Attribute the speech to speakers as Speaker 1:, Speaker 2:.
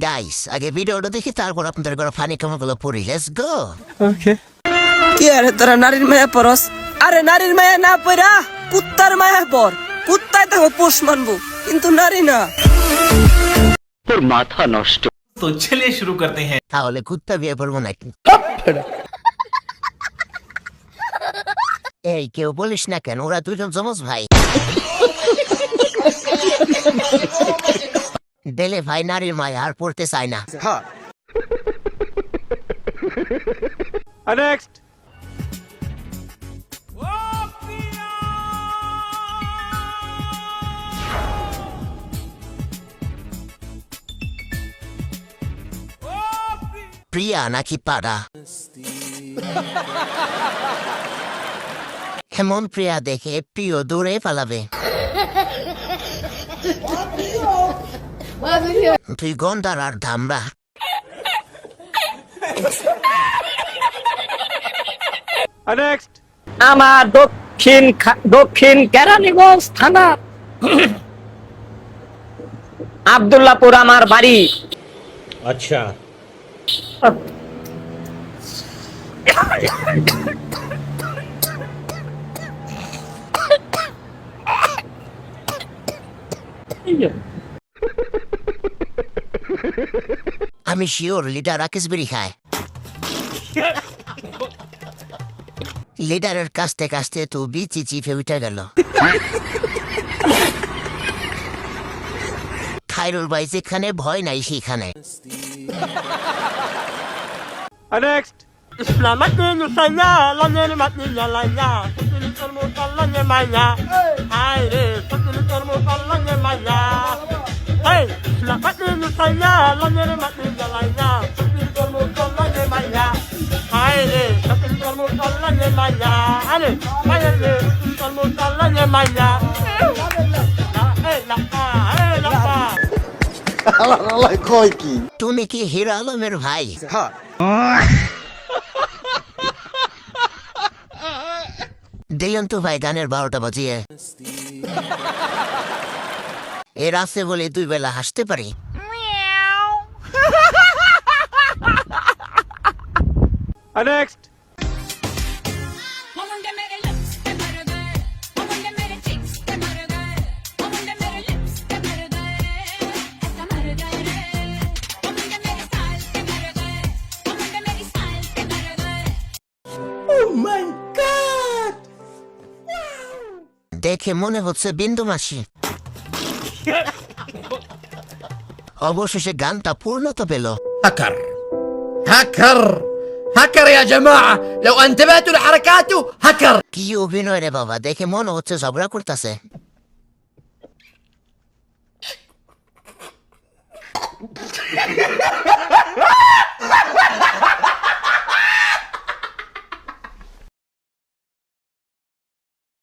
Speaker 1: Guys আগে ভিডিওটা দেখি তারপর আপনাদের ঘরে ফানি কমেন্টগুলো পড়ি। Let's go.
Speaker 2: ওকে।
Speaker 3: কি আরে তোরা নারীর মায়া পরস? আরে নারীর মায়া না পড়া কুত্তার মায়া পর। কুত্তায় তো পোষ মানবো কিন্তু নারী না।
Speaker 4: তোর মাথা নষ্ট।
Speaker 2: तो चलिए शुरू करते हैं।
Speaker 1: তাহলে কুত্তা বিয়ে করবো নাকি? এই কেউ বলিস না কেন, ওরা দুজন যমজ ভাই। দিলে ভাই নারীর মায়া আর পড়তে চায় না।
Speaker 5: Next.
Speaker 1: প্রিয়া নাকি পাড়া? এমন প্রিয়া দেখে প্রিয় দূরে পালাবে। তুই গন্ডার আর ধামরা।
Speaker 5: Next.
Speaker 4: আমার দক্ষিণ কেরানীগঞ্জ থানা আব্দুল্লাহপুর আমার বাড়ি।
Speaker 6: अच्छा
Speaker 1: আমি শিওর লিডার রাকেশ বিড়ি খায়। লিডারের কাছতে কাছতে তো বিচি চিপে উঠে গেল। খায়রুল ভাই যেখানে ভয় নাই সেখানে।
Speaker 5: Next.
Speaker 1: তুমি কি হিরো আলমের ভাই? দিয়ন্ত ভাই গানের 12টা বাজিয়ে। এর আছে বলে 2 বেলা হাসতে পারি।
Speaker 5: Next.
Speaker 1: দেখে মনে হচ্ছে বিন্দু মাসি। অবশেষে গানটা পূর্ণতা পেল।
Speaker 6: هكر هكر هكر يا جماعة لو انتبهتوا لحركاته هكر
Speaker 1: কি অভিনয় রে বাবা, দেখে মনে হচ্ছে ঝগড়া করতেছে।